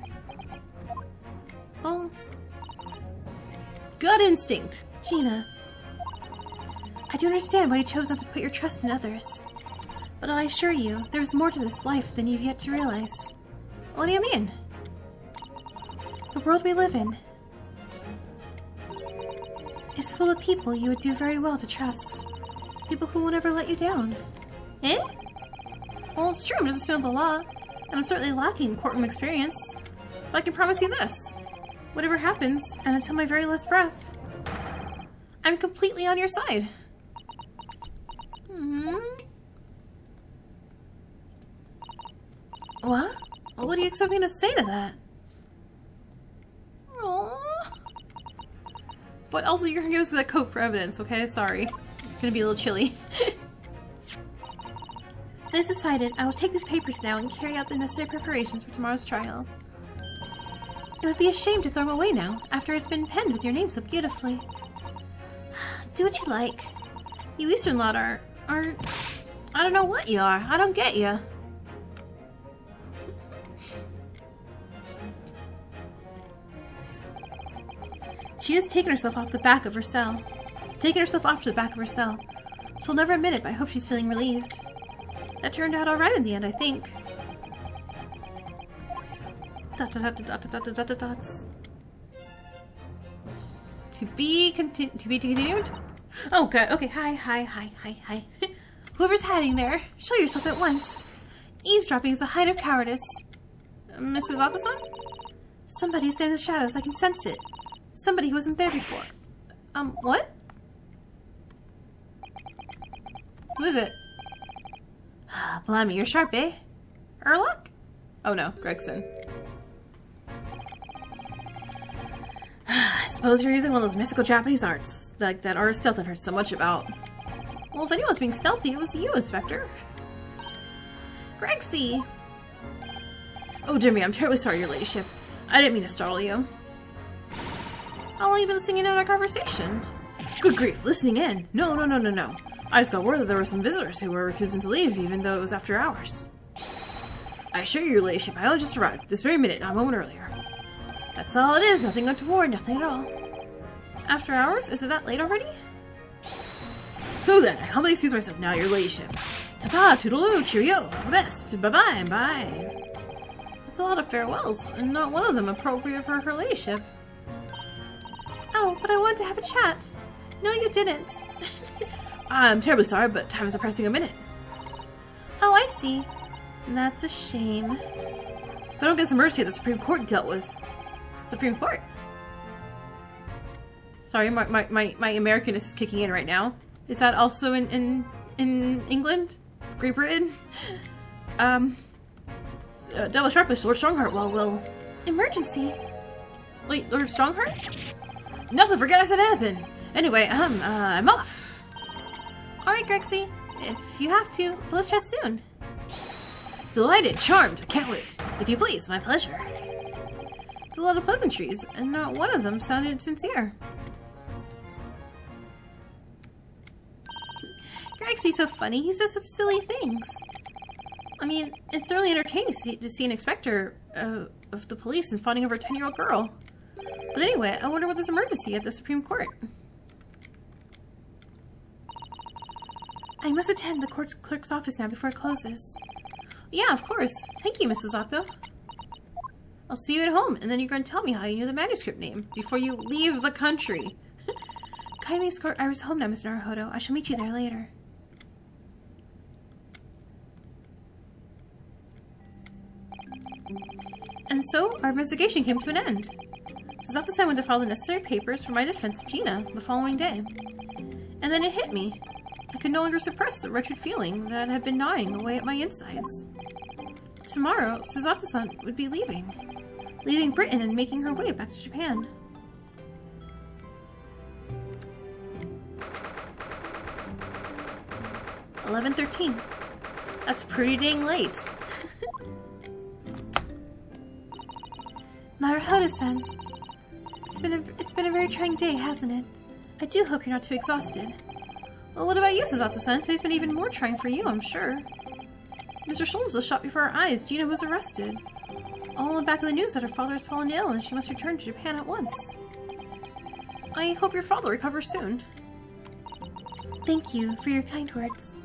Well... Gut instinct. Gina. I do understand why you chose not to put your trust in others. But I assure you, there's more to this life than you've yet to realize. What do you mean? The world we live in is full of people you would do very well to trust. People who will never let you down. Eh? Well, it's true, I'm just a student of the law, and I'm certainly lacking in courtroom experience. But I can promise you this. Whatever happens, and until my very last breath, I'm completely on your side. What? What do you expect me to say to that? Aww. But also, you're gonna give us that coat for evidence, okay? Sorry. It's gonna be a little chilly. It is decided. I will take these papers now and carry out the necessary preparations for tomorrow's trial. It would be a shame to throw them away now, after it's been penned with your name so beautifully. Do what you like. You Eastern lot are... I don't know what you are. I don't get you. She has taken herself off the back of her cell. Taken herself off to the back of her cell. She'll never admit it, but I hope she's feeling relieved. That turned out alright in the end, I think. Dots. To be continued? Oh, good. Okay, hi. Whoever's hiding there, show yourself at once. Eavesdropping is a height of cowardice. Mrs. Otterson? Somebody's there in the shadows, I can sense it. Somebody who wasn't there before. What? Who is it? Blimey, you're sharp, eh? Erlock? Oh no, Gregson. I suppose you're using one of those mystical Japanese arts, like that art of stealth I've heard so much about. Well, if anyone's being stealthy, it was you, Inspector. Gregsy! Oh, Jimmy, I'm terribly sorry, your ladyship. I didn't mean to startle you. How long have you been listening in on our conversation? Good grief, listening in? No. I just got word that there were some visitors who were refusing to leave, even though it was after hours. I assure you, your ladyship, I only just arrived, this very minute, not a moment earlier. That's all it is, nothing untoward, nothing at all. After hours? Is it that late already? So then, I humbly excuse myself now, your ladyship. Ta-ta, toodaloo, cheerio, all the best, bye-bye, and bye. That's a lot of farewells, and not one of them appropriate for her ladyship. Oh, but I wanted to have a chat. No, you didn't. I'm terribly sorry, but time is pressing a minute. Oh, I see. That's a shame. If I don't get some mercy, the Supreme Court dealt with. Supreme Court? Sorry, my Americanness is kicking in right now. Is that also in England? Great Britain? Devil Sharpish, Lord Strongheart, well... Emergency? Wait, Lord Strongheart? Nothing, forget I said anything! Anyway, I'm off! Alright, Gregsy. If you have to, but let's chat soon. Delighted, charmed, I can't wait. If you please, my pleasure. It's a lot of pleasantries, and not one of them sounded sincere. Gregsy's so funny, he says such silly things. I mean, it's certainly entertaining to see an inspector of the police and fawning over a 10-year-old girl. But anyway, I wonder what this emergency at the Supreme Court. I must attend the court clerk's office now before it closes. Yeah, of course. Thank you, Mrs. Otto. I'll see you at home, and then you're going to tell me how you knew the manuscript name before you leave the country. Kindly escort Iris home now, Mr. Naruhodo. I shall meet you there later. And so, our investigation came to an end. Sabotaging went to file the necessary papers for my defense of Gina the following day. And then it hit me. I could no longer suppress the wretched feeling that had been gnawing away at my insides. Tomorrow, Suzato-san would be leaving Britain and making her way back to Japan. "11:13. That's pretty dang late." Naruhodo-san, it's been a very trying day, hasn't it? I do hope you're not too exhausted. Well, what about you, Suzato-san? Today's been even more trying for you, I'm sure. Mr. Sholmes was shot before our eyes. Gina was arrested. All on the back of the news that her father has fallen ill and she must return to Japan at once. I hope your father recovers soon. Thank you for your kind words.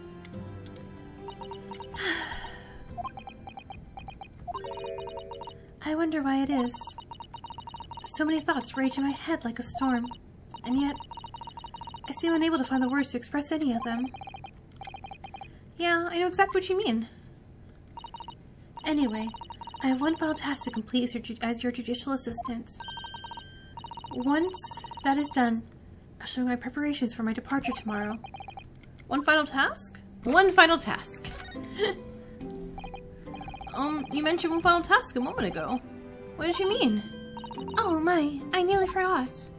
I wonder why it is. So many thoughts rage in my head like a storm, and yet I seem unable to find the words to express any of them. Yeah, I know exactly what you mean. Anyway, I have one final task to complete as your judicial assistant. Once that is done, I'll show you my preparations for my departure tomorrow. One final task? One final task. You mentioned one final task a moment ago. What did you mean? Oh my, I nearly forgot.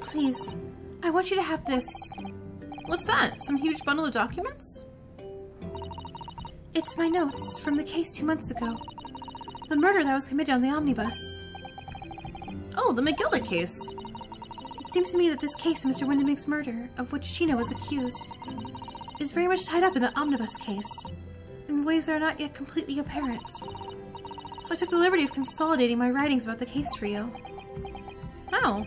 Please, I want you to have this. What's that? Some huge bundle of documents? It's my notes from the case 2 months ago. The murder that was committed on the omnibus. Oh, the McGilda case. It seems to me that this case of Mr. Windham's murder, of which Gina was accused, is very much tied up in the omnibus case, in ways that are not yet completely apparent. So I took the liberty of consolidating my writings about the case for you. How?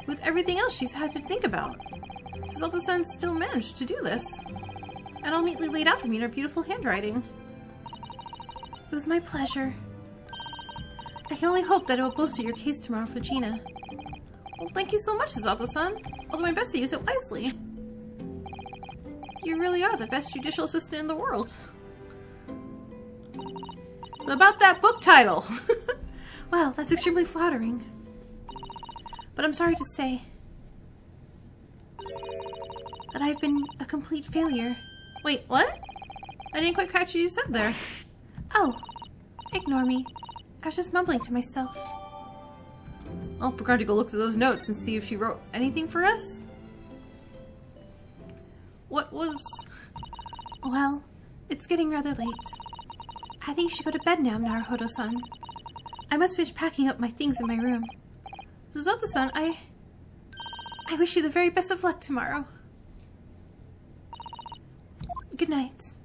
With everything else she's had to think about, Suzato-san still managed to do this. And all neatly laid out for me in her beautiful handwriting. It was my pleasure. I can only hope that it will bolster your case tomorrow for Gina. Well, thank you so much, Suzato-san. I'll do my best to use it wisely. You really are the best judicial assistant in the world. So about that book title. Well, that's extremely flattering. But I'm sorry to say that I've been a complete failure. Wait, what? I didn't quite catch what you said there. Oh, ignore me. I was just mumbling to myself. Well, we're going to go look at those notes and see if she wrote anything for us. What was... Well, it's getting rather late. I think you should go to bed now, Naruhodo-san. I must finish packing up my things in my room. Suzato-san, I wish you the very best of luck tomorrow. Good night.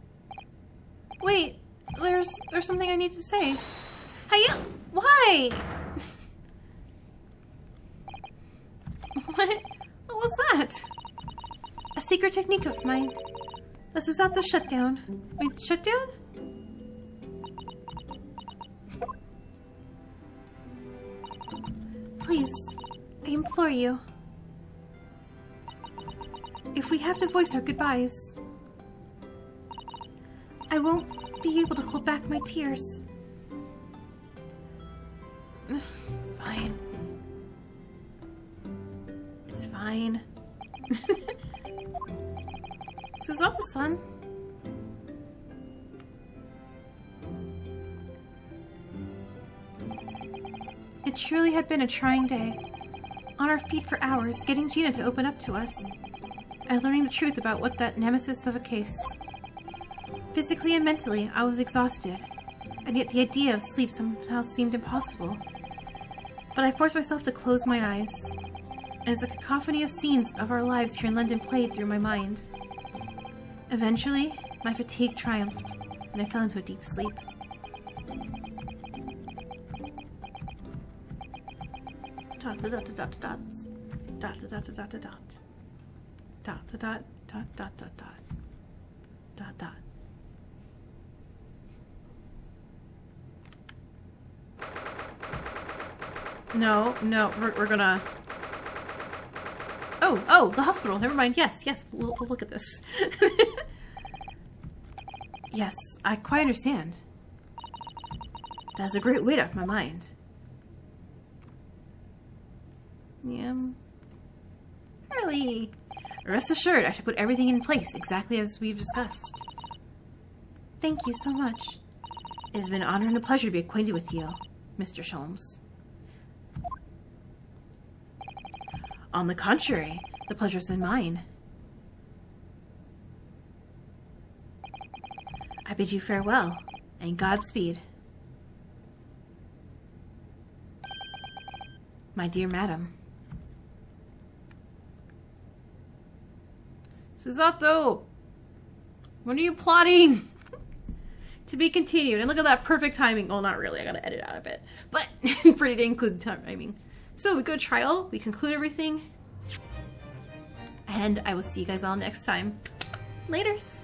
Wait, there's something I need to say. Hiya! Why? What was that? A secret technique of mine. The Suzato shutdown. Wait, shutdown? Please, I implore you. If we have to voice our goodbyes, I won't be able to hold back my tears. Fine. It's fine. Suzato-san. It truly had been a trying day. On our feet for hours, getting Gina to open up to us, and learning the truth about what that nemesis of a case. Physically and mentally, I was exhausted, and yet the idea of sleep somehow seemed impossible. But I forced myself to close my eyes, and as a cacophony of scenes of our lives here in London played through my mind. Eventually, my fatigue triumphed, and I fell into a deep sleep. Dot dot dot dot dot dot dot dot dot dot dot dot dot dot dot dot dot dot. No, we're gonna... Oh, the hospital. Never mind. Yes, we'll look at this. Yes, I quite understand. That's a great weight off my mind. Yeah. Really? Rest assured, I should put everything in place exactly as we've discussed. Thank you so much. It has been an honor and a pleasure to be acquainted with you, Mr. Sholmes. On the contrary, the pleasure's been mine. I bid you farewell, and Godspeed. My dear madam. Susato! When are you plotting? To be continued. And look at that perfect timing. Well, not really. I gotta edit out a bit. But pretty dang good timing. So we go to trial. We conclude everything. And I will see you guys all next time. Laters!